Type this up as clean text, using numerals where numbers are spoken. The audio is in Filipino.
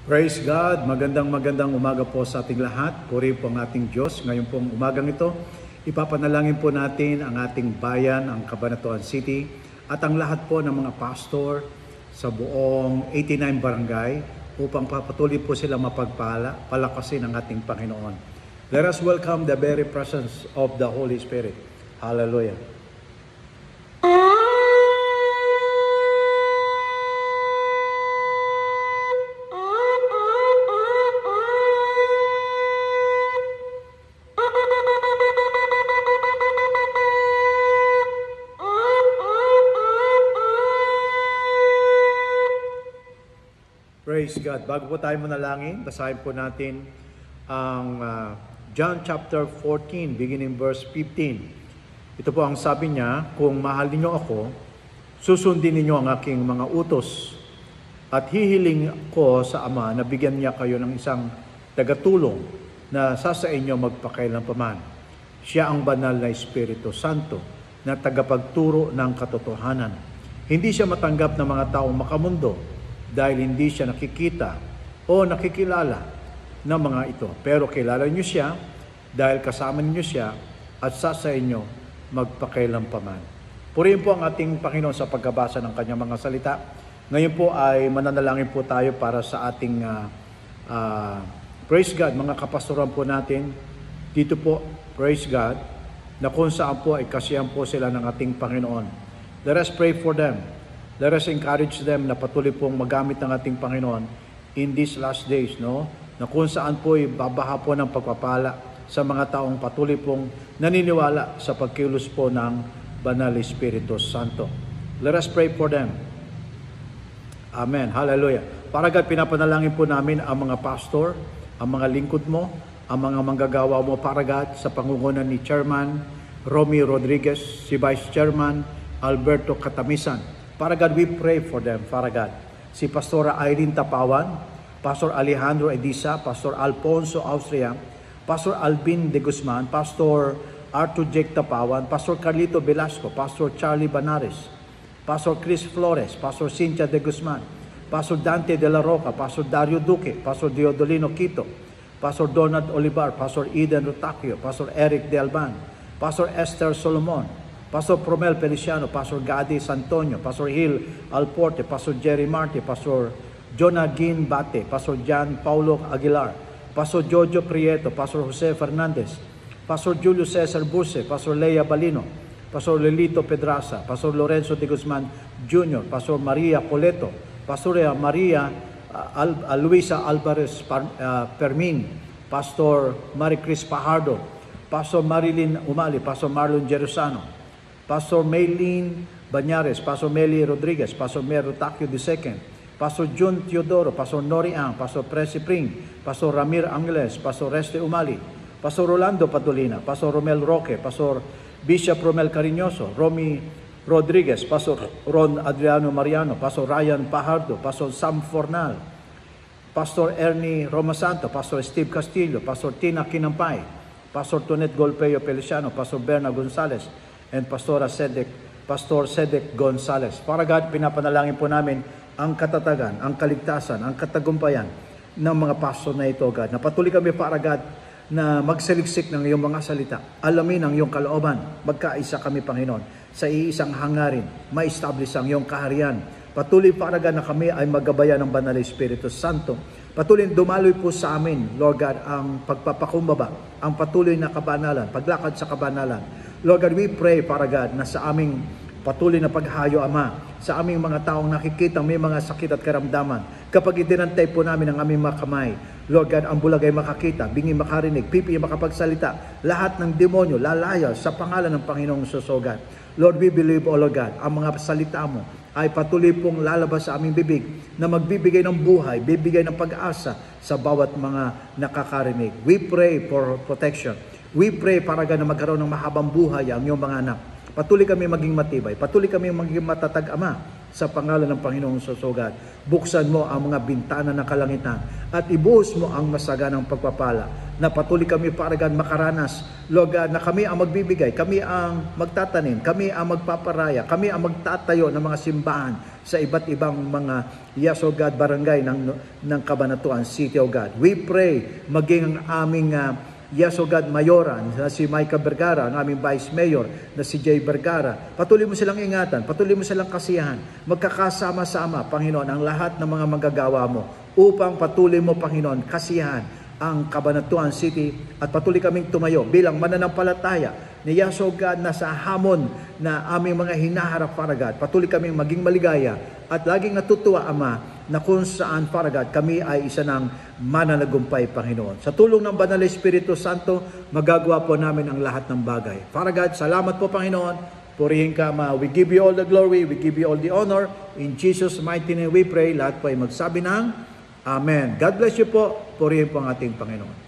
Praise God! Magandang umaga po sa ating lahat. Puri po ang ating Diyos. Ngayon pong umagang ito, ipapanalangin po natin ang ating bayan, ang Cabanatuan City, at ang lahat po ng mga pastor sa buong 89 barangay upang papatuloy po sila palakasin ang ating Panginoon. Let us welcome the very presence of the Holy Spirit. Hallelujah! Praise God. Bago po tayo manalangin, basahin po natin ang John chapter 14, beginning verse 15. Ito po ang sabi niya, kung mahal ninyo ako, susundin ninyo ang aking mga utos. At hihiling ko sa Ama na bigyan niya kayo ng isang tagatulong na sa inyo magpakailanpaman. Siya ang banal na Espiritu Santo na tagapagturo ng katotohanan. Hindi siya matanggap ng mga taong makamundo dahil hindi siya nakikita o nakikilala ng mga ito. Pero kilala niyo siya dahil kasama niyo siya at sa inyo magpakailanpaman. Purihin po ang ating Panginoon sa pagkabasa ng kanyang mga salita. Ngayon po ay mananalangin po tayo para sa ating praise God, mga kapastoran po natin dito po, praise God, na kung saan po ay kasiyahan po sila ng ating Panginoon. Let us pray for them. Let us encourage them na patuloy pong magamit ng ating Panginoon in these last days, no? Na kung saan po ay babaha po ng pagpapala sa mga taong patuloy pong naniniwala sa pagkilos po ng Banal Espiritu Santo. Let us pray for them. Amen. Hallelujah. Paragad pinapanalangin po namin ang mga pastor, ang mga lingkod mo, ang mga manggagawa mo paragad sa pangungunan ni Chairman Romy Rodriguez, si Vice Chairman Alberto Catamisan. Para God, we pray for them, para God. Si Pastora Irene Tapawan, Pastor Alejandro Edisa, Pastor Alfonso Austria, Pastor Alvin de Guzman, Pastor Arthur Jake Tapawan, Pastor Carlito Velasco, Pastor Charlie Banares, Pastor Chris Flores, Pastor Cynthia de Guzman, Pastor Dante de la Roca, Pastor Dario Duque, Pastor Diodolino Quito, Pastor Donald Olivar, Pastor Eden Rutacio, Pastor Eric de Alban, Pastor Esther Solomon, Pastor Promel Feliciano, Pastor Gadi Santonio, Pastor Hill Alporte, Pastor Jerry Marte, Pastor Jonah Gin Bate, Pastor John Paulo Aguilar, Pastor Jojo Prieto, Pastor Jose Fernandez, Pastor Julio Cesar Buse, Pastor Leia Balino, Pastor Lelito Pedraza, Pastor Lorenzo de Guzman Jr., Pastor Maria Coleto, Pastor Maria Luisa Alvarez Permin, Pastor Maricris Pajardo, Pastor Marilyn Umali, Pastor Marlon Jerusano, Pastor Maylene Banyares, Pastor Meli Rodriguez, Pastor Mero Takio II, Pastor Jun Teodoro, Pastor Nori Ang, Pastor Presi Pring, Pastor Ramir Angeles, Pastor Reste Umali, Pastor Rolando Padolina, Pastor Romel Roque, Pastor Bishop Romel Cariñoso, Romy Rodriguez, Pastor Ron Adriano Mariano, Pastor Ryan Pajardo, Pastor Sam Fornal, Pastor Ernie Romasanto, Pastor Steve Castillo, Pastor Tina Kinampay, Pastor Tonet Golpeo Feliciano, Pastor Berna Gonzales, and Pastor Cedric Gonzales. Para God, pinapanalangin po namin ang katatagan, ang kaligtasan, ang katagumpayan ng mga pastor na ito, God. Napatuloy kami, para God, na magsaliksik ng iyong mga salita. Alamin ang iyong kalooban. Magkaisa kami, Panginoon, sa iisang hangarin. Ma-establish ang iyong kaharian. Patuloy, para God, na kami ay magabayan ng Banal Espiritu Santo. Patuloy dumaloy po sa amin, Lord God, ang pagpapakumbaba, ang patuloy na kabanalan, paglakad sa kabanalan. Lord God, we pray, para God, na sa aming patuloy na paghayo, Ama, sa aming mga taong nakikita may mga sakit at karamdaman, kapag itinantay po namin ang aming mga kamay, Lord God, ang bulag ay makakita, bingi makarinig, pipi makapagsalita, lahat ng demonyo lalaya sa pangalan ng Panginoong Hesus, O God. Lord, we believe, O Lord God, ang mga salita mo ay patuloy pong lalabas sa aming bibig na magbibigay ng buhay, bibigay ng pag-asa sa bawat mga nakakarinig. We pray for protection. We pray, para God, na magkaroon ng mahabang buhay ang iyong mga anak. Patuloy kami maging matibay. Patuloy kami maging matatag, Ama, sa pangalan ng Panginoong Susugad. Buksan mo ang mga bintana ng kalangitan at ibuhos mo ang masaganang pagpapala na patuloy kami, Father God, makaranas, Lord God, na kami ang magbibigay, kami ang magtatanim, kami ang magpaparaya, kami ang magtatayo ng mga simbahan sa iba't ibang mga, yes, O God, barangay ng Cabanatuan City, O God. We pray, maging ang aming yes, O God, Mayoran, na si Micah Vergara, ang aming Vice Mayor, na si Jay Vergara. Patuloy mo silang ingatan, patuloy mo silang kasiyahan. Magkakasama-sama, Panginoon, ang lahat ng mga manggagawa mo upang patuloy mo, Panginoon, kasiyahan ang Cabanatuan City at patuloy kaming tumayo bilang mananampalataya ni Yaso God na sa hamon na aming mga hinaharap, Father God. Patuloy kaming maging maligaya at laging natutuwa, Ama, na kung saan, Father God, kami ay isa ng mananagumpay, Panginoon. Sa tulong ng Banal na Espiritu Santo, magagawa po namin ang lahat ng bagay. Father God, salamat po, Panginoon. Purihin ka, Ama. We give you all the glory. We give you all the honor. In Jesus' mighty name we pray. Lahat po ay magsabi ng Amen. God bless you po. Purihin po ang ating Panginoon.